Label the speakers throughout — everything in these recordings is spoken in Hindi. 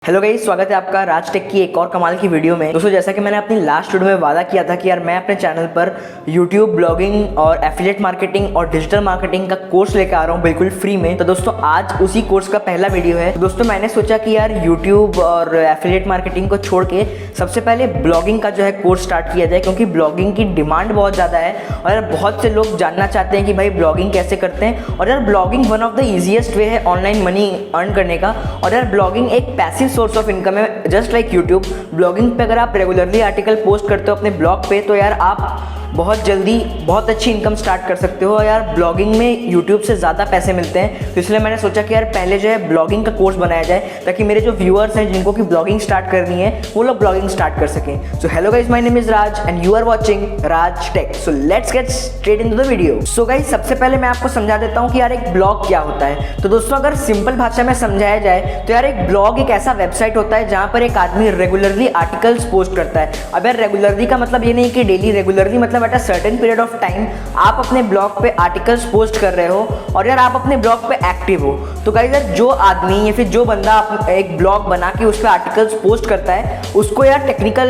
Speaker 1: हेलो गाइस, स्वागत है आपका राज टेक की एक और कमाल की वीडियो में। दोस्तों, जैसा कि मैंने अपनी लास्ट वीडियो में वादा किया था कि यार मैं अपने चैनल पर यूट्यूब ब्लॉगिंग और एफिलिएट मार्केटिंग और डिजिटल मार्केटिंग का कोर्स लेकर आ रहा हूँ बिल्कुल फ्री में। तो दोस्तों, आज उसी कोर्स का पहला वीडियो है। तो दोस्तों, मैंने सोचा कि यार यूट्यूब और एफिलिएट मार्केटिंग को छोड़ के सबसे पहले ब्लॉगिंग का जो है कोर्स स्टार्ट किया जाए, क्योंकि ब्लॉगिंग की डिमांड बहुत ज़्यादा है और यार बहुत से लोग जानना चाहते हैं कि भाई ब्लॉगिंग कैसे करते हैं। और यार blogging one of the easiest way है ऑनलाइन मनी अर्न करने का। और यार ब्लॉगिंग एक पैसिव सोर्स ऑफ इनकम है, जस्ट लाइक यूट्यूब। ब्लॉगिंग पे अगर आप रेगुलरली आर्टिकल पोस्ट करते हो अपने ब्लॉग पे, तो यार आप बहुत जल्दी बहुत अच्छी इनकम स्टार्ट कर सकते हो। यार ब्लॉगिंग में यूट्यूब से ज़्यादा पैसे मिलते हैं, तो इसलिए मैंने सोचा कि यार पहले जो है ब्लॉगिंग का कोर्स बनाया जाए, ताकि मेरे जो व्यूअर्स हैं जिनको कि ब्लॉगिंग स्टार्ट करनी है वो लोग ब्लॉगिंग स्टार्ट कर सकें। So hello guys, my name is Raj and you are watching Raj tech. So let's get straight into the video. So guys, सबसे पहले मैं आपको समझा देता हूँ कि यार एक ब्लॉग क्या होता है। तो दोस्तों, अगर सिंपल भाषा में समझाया जाए तो यार एक ब्लॉग एक ऐसा वेबसाइट होता है जहाँ पर एक आदमी रेगुलरली आर्टिकल्स पोस्ट करता है। अब यार रेगुलरली का मतलब ये नहीं कि डेली, रेगुलरली मतलब at a certain period of time आप अपने ब्लॉग पे आर्टिकल्स पोस्ट कर रहे हो और यार आप अपने ब्लॉग पे एक्टिव हो। तो गाइस यार जो आदमी या फिर जो बंदा एक ब्लॉग बना के उस पर आर्टिकल्स पोस्ट करता है, उसको यार टेक्निकल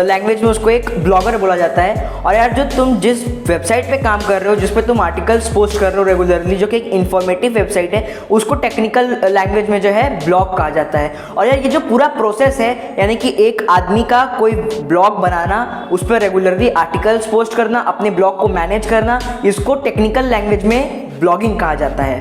Speaker 1: लैंग्वेज में उसको एक ब्लॉगर बोला जाता है। और यार जो तुम जिस वेबसाइट पे काम कर रहे हो, जिस पे तुम आर्टिकल्स पोस्ट कर रहे हो रेगुलरली, जो कि एक इन्फॉर्मेटिव वेबसाइट है, उसको टेक्निकल लैंग्वेज में जो है ब्लॉग कहा जाता है। और यार ये जो पूरा प्रोसेस है, यानी कि एक आदमी का कोई ब्लॉग बनाना, उस पर रेगुलरली आर्टिकल्स पोस्ट करना, अपने ब्लॉग को मैनेज करना, इसको टेक्निकल लैंग्वेज में ब्लॉगिंग कहा जाता है।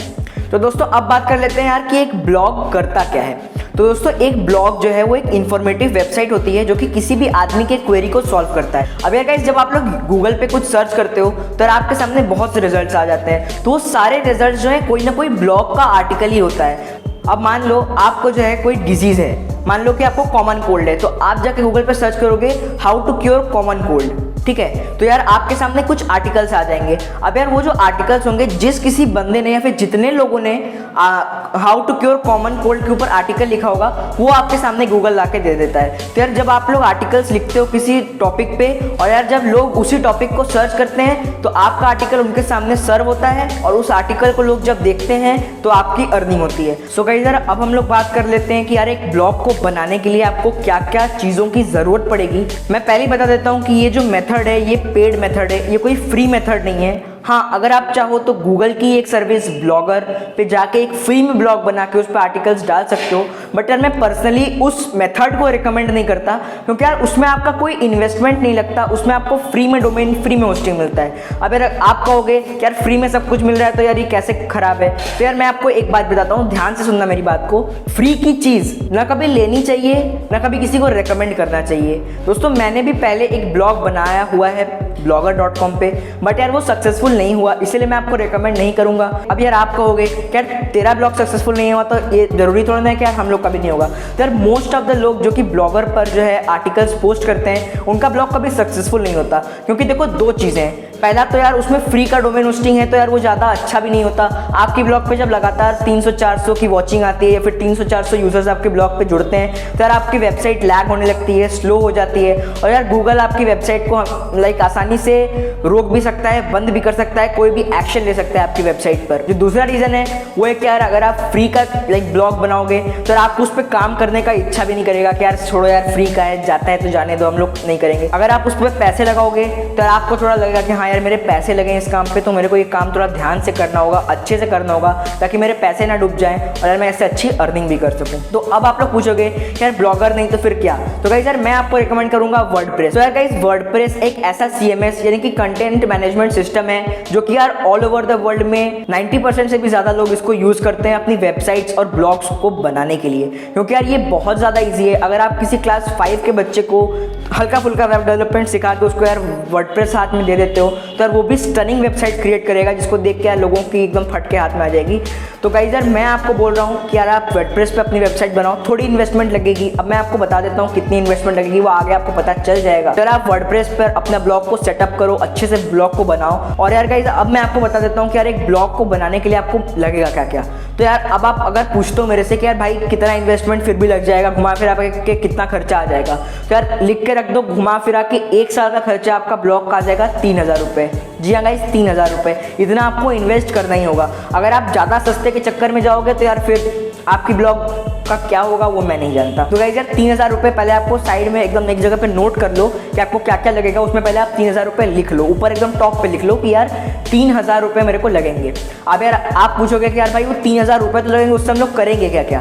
Speaker 1: तो दोस्तों, अब बात कर लेते हैं यार कि एक ब्लॉग करता क्या है। तो दोस्तों, एक ब्लॉग जो है वो एक इन्फॉर्मेटिव वेबसाइट होती है जो कि किसी भी आदमी के क्वेरी को सॉल्व करता है। अब यार गाइस, जब आप लोग गूगल पे कुछ सर्च करते हो तो आपके सामने बहुत से रिजल्ट्स आ जाते हैं। तो वो सारे रिजल्ट्स जो है कोई ना कोई ब्लॉग का आर्टिकल ही होता है। अब मान लो आपको जो है कोई डिजीज़ है, मान लो कि आपको कॉमन कोल्ड है, तो आप जाके गूगल पे सर्च करोगे how to cure common cold, ठीक है। तो यार आपके सामने कुछ आर्टिकल्स आ जाएंगे। अब यार वो जो आर्टिकल्स होंगे, जिस किसी बंदे ने या फिर जितने लोगों ने how to cure common cold के ऊपर आर्टिकल लिखा होगा, वो आपके सामने गूगल ला के दे देता है। तो यार जब आप लोग आर्टिकल्स लिखते हो किसी टॉपिक पे, और यार जब लोग उसी टॉपिक को सर्च करते हैं, तो आपका आर्टिकल उनके सामने सर्व होता है और उस आर्टिकल को लोग जब देखते हैं तो आपकी अर्निंग होती है। सो गाइस यार, अब हम लोग बात कर लेते हैं कि यार एक ब्लॉग को बनाने के लिए आपको क्या क्या चीज़ों की ज़रूरत पड़ेगी। मैं पहले ही बता देता हूँ कि ये जो मेथड है ये पेड मेथड है, ये कोई फ्री मेथड नहीं है। हाँ, अगर आप चाहो तो गूगल की एक सर्विस ब्लॉगर पे जाके एक फ्री में ब्लॉग बना के उस पर आर्टिकल्स डाल सकते हो। बट यार मैं पर्सनली उस मेथड को रिकमेंड नहीं करता, क्योंकि यार उसमें आपका कोई इन्वेस्टमेंट नहीं लगता, उसमें आपको फ्री में डोमेन, फ्री में होस्टिंग मिलता है। अब यार आप कहोगे कि यार फ्री में सब कुछ मिल रहा है तो यार ये कैसे खराब है। तो यार मैं आपको एक बात बताता हूँ, ध्यान से सुनना मेरी बात को। फ्री की चीज़ ना कभी लेनी चाहिए, ना कभी किसी को रिकमेंड करना चाहिए। दोस्तों, मैंने भी पहले एक ब्लॉग बनाया हुआ है blogger.com पे, बट यार वो सक्सेसफुल नहीं हुआ, इसलिए मैं आपको रेकमेंड नहीं करूंगा। अब यार आप कहोगे कि यार तेरा ब्लॉग सक्सेसफुल नहीं हुआ तो ये जरूरी थोड़ा ना है कि यार हम लोग का भी नहीं होगा। तो यार मोस्ट ऑफ द लोग जो कि ब्लॉगर पर जो है आर्टिकल्स पोस्ट करते हैं, उनका ब्लॉग कभी सक्सेसफुल नहीं होता। क्योंकि देखो, दो चीज़ें हैं। पहला तो यार उसमें फ्री का डोमेन होस्टिंग है, तो यार वो ज़्यादा अच्छा भी नहीं होता। आपकी ब्लॉग पे जब लगातार 300-400 की वॉचिंग आती है या फिर 300-400 यूजर्स आपके ब्लॉग पे जुड़ते हैं, तो यार आपकी वेबसाइट लैग होने लगती है, स्लो हो जाती है। और यार गूगल आपकी वेबसाइट को लाइक आसानी से रोक भी सकता है, बंद भी कर सकता है, कोई भी एक्शन ले सकता है आपकी वेबसाइट पर। जो दूसरा रीज़न है वो है कि यार अगर आप फ्री का लाइक ब्लॉग बनाओगे तो यार आपको उस पर काम करने का इच्छा भी नहीं करेगा कि यार छोड़ो यार, फ्री का है, जाता है तो जाने दो, हम लोग नहीं करेंगे। अगर आप उस पर पैसे लगाओगे तो यार आपको थोड़ा लगेगा कि हाँ यार मेरे पैसे लगे इस काम पे, तो मेरे को ये काम थोड़ा ध्यान से करना होगा, अच्छे से करना होगा, ताकि मेरे पैसे ना डूब जाएं और यार मैं ऐसे अच्छी अर्निंग भी कर सकूं। तो अब आप लोग पूछोगे यार ब्लॉगर नहीं तो फिर क्या। तो गाइस यार मैं आपको रिकमेंड करूंगा वर्डप्रेस। तो यार गाइस, वर्डप्रेस एक ऐसा CMS यानी कि कंटेंट मैनेजमेंट सिस्टम है, जो कि यार ऑल ओवर द वर्ल्ड में 90% से भी ज़्यादा लोग इसको यूज़ करते हैं अपनी वेबसाइट्स और ब्लॉग्स को बनाने के लिए। क्योंकि यार ये बहुत ज़्यादा ईजी है। अगर आप किसी क्लास 5 के बच्चे को हल्का फुल्का वेब डेवलपमेंट सिखा के उसको यार वर्डप्रेस हाथ में दे देते हो, तो यार वो भी स्टनिंग वेबसाइट क्रिएट करेगा, जिसको देख के यार लोगों की एकदम फट के हाथ में आ जाएगी। तो गाइस यार मैं आपको बोल रहा हूँ कि यार आप वर्डप्रेस पे अपनी वेबसाइट बनाओ। थोड़ी इन्वेस्टमेंट लगेगी, अब मैं आपको बता देता हूँ कितनी इन्वेस्टमेंट लगेगी, वो आगे आपको पता चल जाएगा। तो यार आप वर्डप्रेस पर अपना ब्लॉग को सेटअप करो, अच्छे से ब्लॉग को बनाओ। और यार गाइस, अब मैं आपको बता देता हूँ कि यार एक ब्लॉग को बनाने के लिए आपको लगेगा क्या क्या। तो यार अब आप अगर पूछते हो मेरे से कि यार भाई कितना इन्वेस्टमेंट फिर भी लग जाएगा, घुमा फिरा के कितना खर्चा आ जाएगा, तो यार लिख के रख दो, घुमा फिरा के 1 साल का खर्चा आपका ब्लॉग का आ जाएगा 3000 रुपये। जी हाँ गाइस, 3000 रुपये इतना आपको इन्वेस्ट करना ही होगा। अगर आप ज़्यादा सस्ते के चक्कर में जाओगे तो यार फिर आपकी ब्लॉग का क्या होगा वो मैं नहीं जानता। तो गाइस यार 3000 रुपये पहले आपको साइड में एकदम एक जगह पे नोट कर लो कि आपको क्या क्या लगेगा। उसमें पहले आप 3000 रुपये लिख लो, ऊपर एकदम टॉप पे लिख लो कि यार 3000 रुपये मेरे को लगेंगे। अब यार आप पूछोगे कि यार भाई वो 3000 रुपये तो लगेंगे, उससे हम लोग करेंगे क्या क्या,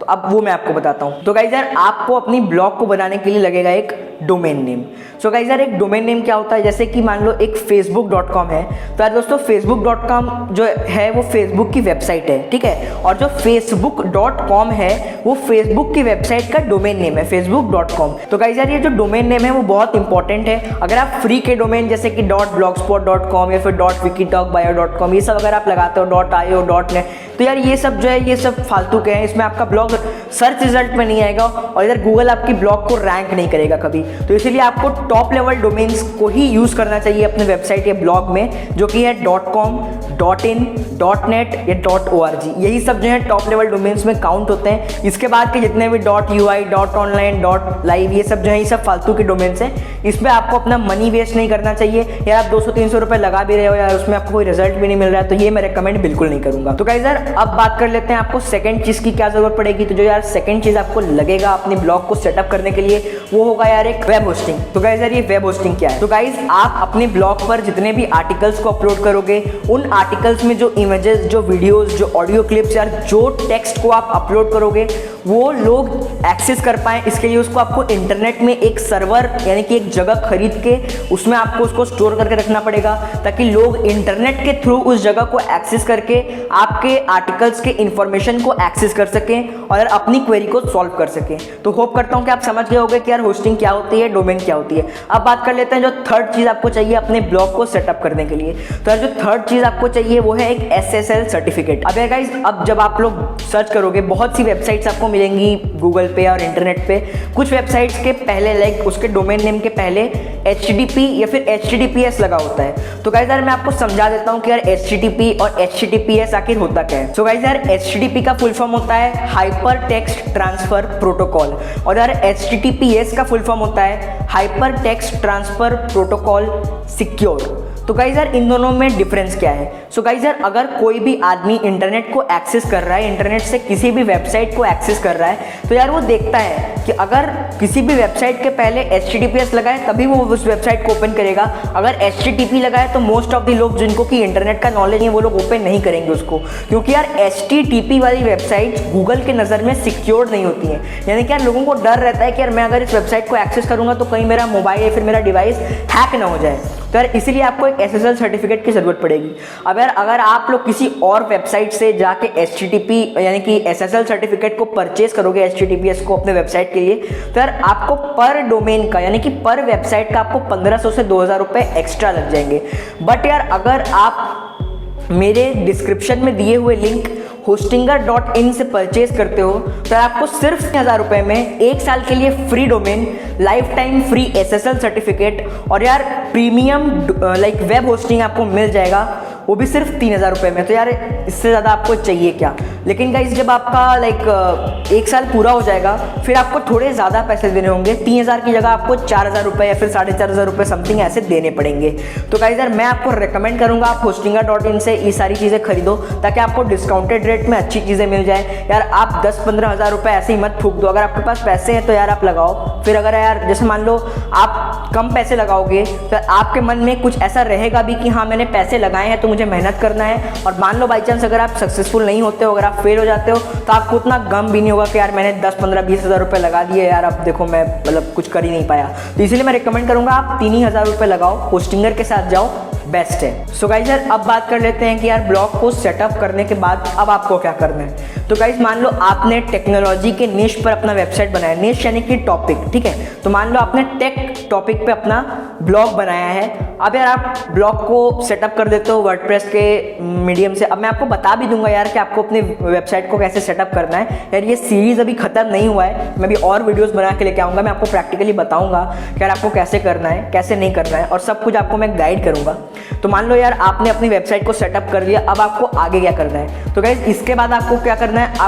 Speaker 1: तो अब वो मैं आपको बताता हूँ। तो गाइस यार आपको अपनी ब्लॉग को बनाने के लिए लगेगा एक डोमेन नेम। सो गाइस यार एक डोमेन नेम क्या होता है, जैसे कि मान लो एक facebook.com है, तो यार दोस्तों facebook.com जो है वो फेसबुक की वेबसाइट है, ठीक है, और जो facebook.com है वो फेसबुक की वेबसाइट का डोमेन नेम है facebook.com। तो गाइस यार ये जो डोमेन नेम है वो बहुत इंपॉर्टेंट है। अगर आप फ्री के डोमेन जैसे कि .blogspot.com या फिर .wikitalkbio.com ये सब अगर आप लगाते हो .io.net, तो यार ये सब जो है ये सब फालतू के हैं, इसमें आपका ब्लॉग सर्च रिजल्ट में नहीं आएगा और इधर गूगल आपकी ब्लॉग को रैंक नहीं करेगा कभी। तो इसीलिए आपको टॉप लेवल डोमेन्स को ही यूज़ करना चाहिए अपने वेबसाइट या ब्लॉग में, जो कि है .com, .in, .net या .org। यही सब जो है टॉप लेवल डोमेन्स में काउंट होते हैं। इसके बाद के जितने भी .ui, .online, .live ये सब जो है ये सब फालतू के डोमेन्स हैं। इसमें आपको अपना मनी वेस्ट नहीं करना चाहिए। यार आप 200-300 रुपये लगा भी रहे हो यार, उसमें आपको कोई रिजल्ट भी नहीं मिल रहा है, तो ये मैं रिकमेंड बिल्कुल नहीं करूँगा। तो गाइस यार अब बात कर लेते हैं आपको सेकंड चीज़ की क्या ज़रूरत पड़ेगी। तो जो यार सेकंड चीज़ आपको लगेगा अपनी ब्लॉग को सेटअप करने के लिए वो होगा यार एक वेब होस्टिंग। तो गाइस यार ये वेब होस्टिंग क्या है, तो गाइस आप अपने ब्लॉग पर जितने भी आर्टिकल्स को अपलोड करोगे उन आर्टिकल्स में जो इमेजेस, जो वीडियोस, जो ऑडियो क्लिप्स यार जो टेक्स्ट को आप अपलोड करोगे वो लोग एक्सेस कर पाएँ, इसके लिए उसको आपको इंटरनेट में एक सर्वर यानी कि एक जगह खरीद के उसमें आपको उसको स्टोर करके रखना पड़ेगा, ताकि लोग इंटरनेट के थ्रू उस जगह को एक्सेस करके आपके आर्टिकल्स के इंफॉर्मेशन को एक्सेस कर सकें और अपनी क्वेरी को सॉल्व कर सकें। तो होप करता हूं कि आप समझ गए होंगे कि यार होस्टिंग क्या होती है, डोमेन क्या होती है। अब बात कर लेते हैं जो थर्ड चीज़ आपको चाहिए अपने ब्लॉग को सेटअप करने के लिए। तो यार जो थर्ड चीज़ आपको चाहिए वो है एक SSL सर्टिफिकेट। अब यार गाइस अब जब आप लोग सर्च करोगे बहुत सी वेबसाइट्स आपको मिलेंगी गूगल पे और इंटरनेट पे। कुछ वेबसाइट्स के पहले लाइक उसके डोमेन नेम के पहले HTTP या फिर HTTPS लगा होता है। तो गाइस यार मैं आपको समझा देता हूँ कि यार HTTP और HTTPS आखिर होता क्या है। सो गाइस यार HTTP का फुल फॉर्म होता है हाइपर टेक्स्ट ट्रांसफर प्रोटोकॉल, और यार HTTPS का फुल फॉर्म होता है hyper text transfer protocol secure. तो गाइस यार इन दोनों में डिफरेंस क्या है। सो गाइस यार अगर कोई भी आदमी इंटरनेट को एक्सेस कर रहा है, इंटरनेट से किसी भी वेबसाइट को एक्सेस कर रहा है, तो यार वो देखता है कि अगर किसी भी वेबसाइट के पहले HTTPS लगा है तभी वो उस वेबसाइट को ओपन करेगा। अगर HTTP लगा है तो मोस्ट ऑफ द लोग जिनको कि इंटरनेट का नॉलेज है वो लोग ओपन नहीं करेंगे उसको, क्योंकि यार HTTP वाली वेबसाइट गूगल के नज़र में सिक्योर्ड नहीं होती है। यानी कि यार लोगों को डर रहता है कि यार मैं अगर इस वेबसाइट को एक्सेस करूँगा तो कहीं मेरा मोबाइल या फिर मेरा डिवाइस हैक ना हो जाए। तो यार इसीलिए आपको एक SSL सर्टिफिकेट की ज़रूरत पड़ेगी। अब यार अगर आप लोग किसी और वेबसाइट से जाके HTTP यानी कि SSL सर्टिफिकेट को परचेज करोगे HTTPS को अपने वेबसाइट के लिए, तो यार आपको पर डोमेन का यानी कि पर वेबसाइट का आपको 1500 से 2000 रुपये एक्स्ट्रा लग जाएंगे। बट यार अगर आप मेरे डिस्क्रिप्शन में दिए हुए लिंक hostinger.in से परचेज करते हो तो आपको सिर्फ 1000 रुपये में 1 साल के लिए free domain, life time free SSL certificate और यार प्रीमियम लाइक वेब होस्टिंग आपको मिल जाएगा, वो भी सिर्फ 3000 रुपये में। तो यार इससे ज़्यादा आपको चाहिए क्या। लेकिन गाइस जब आपका लाइक 1 साल पूरा हो जाएगा फिर आपको थोड़े ज़्यादा पैसे देने होंगे। 3000 की जगह आपको 4000 रुपये या फिर 4500 रुपये समथिंग ऐसे देने पड़ेंगे। तो गाइस यार मैं आपको रिकमेंड करूँगा आप hostinger.in से ये सारी चीज़ें खरीदो ताकि आपको डिस्काउंटेड रेट में अच्छी चीज़ें मिल जाए। यार आप 10-15 हज़ार रुपये ऐसे ही मत फूक दो। अगर आपके पास पैसे हैं तो यार आप लगाओ। फिर अगर यार जैसे मान लो आप कम पैसे लगाओगे तो आपके मन में कुछ ऐसा रहेगा भी कि हाँ मैंने पैसे लगाए हैं तो मुझे मेहनत करना है। और मान लो बाई चांस अगर आप सक्सेसफुल नहीं होते हो, अगर आप फेल हो जाते हो तो आपको उतना गम भी नहीं होगा कि यार मैंने 10-15-20 हज़ार रुपये लगा दिए, यार अब देखो मैं मतलब कुछ कर ही नहीं पाया। तो इसीलिए मैं रिकमेंड करूँगा आप 3000 रुपये लगाओ, होस्टिंगर के साथ जाओ, बेस्ट है। सो गाइस यार अब बात कर लेते हैं कि यार ब्लॉग को सेटअप करने के बाद अब आपको क्या करना है। तो गाइस मान लो आपने टेक्नोलॉजी के निश पर अपना वेबसाइट बनाया, निश यानी कि टॉपिक, ठीक है। तो मान लो आपने टेक टॉपिक पे अपना ब्लॉग बनाया है। अब यार आप ब्लॉग को सेटअप कर देते हो वर्डप्रेस के मीडियम से। अब मैं आपको बता भी दूंगा यार कि आपको अपनी वेबसाइट को कैसे सेटअप करना है। यार ये सीरीज़ अभी ख़त्म नहीं हुआ है, मैं भी और वीडियोस बना के लेके आऊँगा। मैं आपको प्रैक्टिकली बताऊँगा कि यार आपको कैसे करना है, कैसे नहीं करना है, और सब कुछ आपको मैं गाइड करूँगा। तो मान लो यार आपने अपनी वेबसाइट को सेटअप कर लिया, अब आपको आगे क्या करना है। तो गाइज इसके बाद आपको क्या करना है,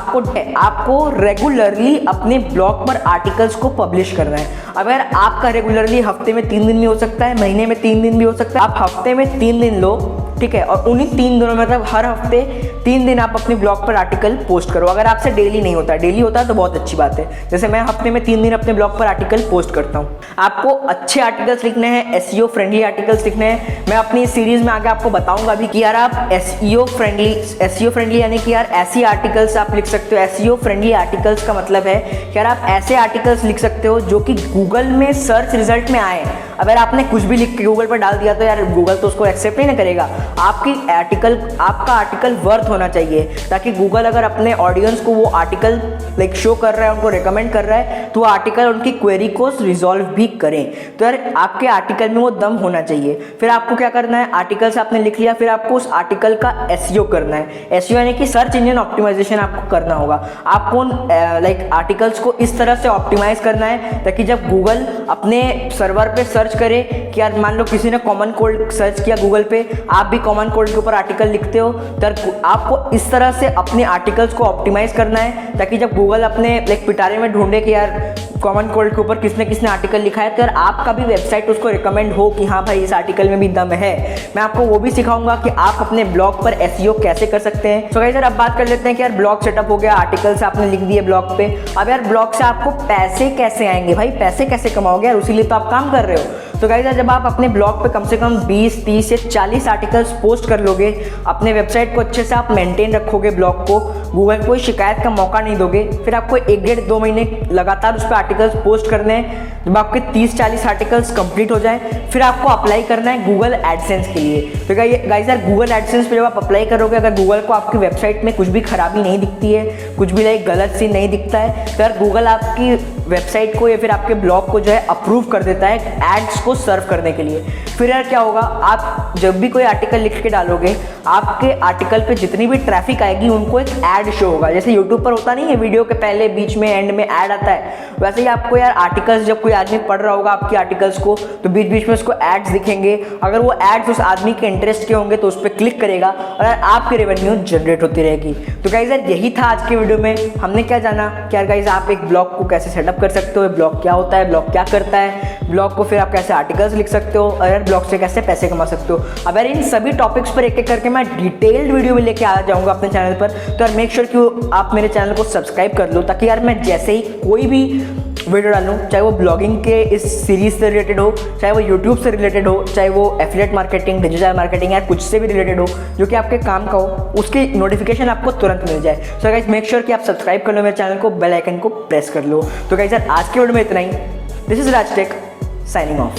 Speaker 1: आपको रेगुलरली अपने ब्लॉग पर आर्टिकल्स को पब्लिश करना है। अगर आपका रेगुलरली हफ्ते में 3 दिन भी हो सकता है, महीने में 3 दिन भी हो सकता है। आप हफ्ते में 3 दिन लो, ठीक है, और उन्हीं 3 दिनों में मतलब हर हफ्ते 3 दिन आप अपने ब्लॉग पर आर्टिकल पोस्ट करो। अगर आपसे डेली नहीं होता, डेली होता है तो बहुत अच्छी बात है। जैसे मैं हफ्ते में 3 दिन अपने ब्लॉग पर आर्टिकल पोस्ट करता हूँ। आपको अच्छे आर्टिकल्स लिखने हैं, एसईओ फ्रेंडली आर्टिकल्स लिखने हैं। मैं अपनी सीरीज में आगे आपको बताऊंगा भी कि यार आप एसईओ फ्रेंडली यानी कि यार ऐसी आर्टिकल्स आप लिख सकते हो। एसईओ फ्रेंडली आर्टिकल्स का मतलब है कि यार आप ऐसे आर्टिकल्स लिख सकते हो जो कि गूगल में सर्च रिजल्ट में आए। अगर आपने कुछ भी लिख के गूगल पर डाल दिया तो यार गूगल तो उसको एक्सेप्ट नहीं ना करेगा। आपका आर्टिकल वर्थ होना चाहिए, ताकि गूगल अगर अपने ऑडियंस को वो आर्टिकल लाइक शो कर रहा है, उनको रिकमेंड कर रहा है, तो वो आर्टिकल उनकी क्वेरी को रिजॉल्व भी करें। तो यार आपके आर्टिकल में वो दम होना चाहिए। फिर आपको क्या करना है, आर्टिकल्स आपने लिख लिया, फिर आपको उस आर्टिकल का एसईओ करना है। एसईओ यानी कि सर्च इंजन ऑप्टिमाइजेशन आपको करना होगा। आपको लाइक आर्टिकल्स को इस तरह से ऑप्टिमाइज करना है ताकि जब गूगल अपने सर्वर पे सर्च करे कि यार मान लो किसी ने कॉमन कोल्ड सर्च किया गूगल पे, आप भी कॉमन कोल्ड के ऊपर आर्टिकल लिखते हो, तो आपको इस तरह से अपने आर्टिकल्स को ऑप्टिमाइज करना है ताकि जब गूगल अपने लाइक पिटारे में ढूंढे कि यार कॉमन कोल्ड के ऊपर किसने आर्टिकल लिखा है, तो यार आपका भी वेबसाइट उसको रिकमेंड हो कि हाँ भाई इस आर्टिकल में भी दम है। मैं आपको वो भी सिखाऊंगा कि आप अपने ब्लॉग पर एसईओ कैसे कर सकते हैं। तो गाइस यार अब बात कर लेते हैं कि यार ब्लॉग सेटअप हो गया, आर्टिकल्स आपने लिख दिए ब्लॉग पे। अब यार ब्लॉग से आपको पैसे कैसे आएंगे, भाई पैसे कैसे कमाओगे यार, उसी लिए तो आप काम कर रहे हो। तो गाइस जब आप अपने ब्लॉग पे कम से कम 20, 30 से 40 आर्टिकल्स पोस्ट कर लोगे, अपने वेबसाइट को अच्छे से आप मेंटेन रखोगे, ब्लॉग को गूगल को कोई शिकायत का मौका नहीं दोगे, फिर आपको 1-1.5-2 महीने लगातार उस पर आर्टिकल्स पोस्ट करने हैं। जब आपके 30-40 आर्टिकल्स कंप्लीट हो जाए, फिर आपको अप्लाई करना है गूगल एडसेंस के लिए। तो गाइस यार गूगल एडसेंस पे जब आप अप्लाई करोगे, अगर गूगल को आपकी वेबसाइट में कुछ भी खराबी नहीं दिखती है, कुछ भी लाइक गलत सीन नहीं दिखता है, तो यार गूगल आपकी वेबसाइट को या फिर आपके ब्लॉग को जो है अप्रूव कर देता है एड्स को सर्व करने के लिए। फिर यार क्या होगा, आप जब भी कोई आर्टिकल लिख के डालोगे, आपके आर्टिकल पे जितनी भी ट्रैफिक आएगी उनको एक ऐड शो होगा। जैसे यूट्यूब पर होता नहीं है, वीडियो के पहले, बीच में, एंड में ऐड आता है, वैसे ही आपको यार आर्टिकल्स जब कोई आदमी पढ़ रहा होगा आपकी आर्टिकल्स को, तो बीच बीच में उसको एड्स दिखेंगे। अगर वो एड्स उस आदमी के इंटरेस्ट के होंगे तो उस पर क्लिक करेगा और यार आपकी रेवेन्यू जनरेट होती रहेगी। तो गाइस यार यही था आज के वीडियो में। हमने क्या जाना कि यार गाइस आप एक ब्लॉग को कैसे सेटअप कर सकते हो, ब्लॉग क्या होता है, ब्लॉग क्या करता है, ब्लॉग को फिर आप कैसे आर्टिकल्स लिख सकते हो, और यार ब्लॉग से कैसे पैसे कमा सकते हो। अब यार इन सभी टॉपिक्स पर एक एक करके मैं डिटेल्ड वीडियो भी लेके आ जाऊंगा अपने चैनल पर। तो यार मेक श्योर कि आप मेरे चैनल को सब्सक्राइब कर लो, ताकि यार मैं जैसे ही कोई भी वीडियो डालूं, चाहे वो ब्लॉगिंग के इस सीरीज से रिलेटेड हो, चाहे वो यूट्यूब से रिलेटेड हो, चाहे वो एफिलिएट मार्केटिंग, डिजिटल मार्केटिंग या कुछ से भी रिलेटेड हो जो कि आपके काम का हो, उसकी नोटिफिकेशन आपको तुरंत मिल जाए। सो गाइस मेक श्योर कि आप सब्सक्राइब कर लो मेरे चैनल को, बेल आइकन को प्रेस कर लो। तो गाइस यार आज के वीडियो में इतना ही। This is Raj tech signing of.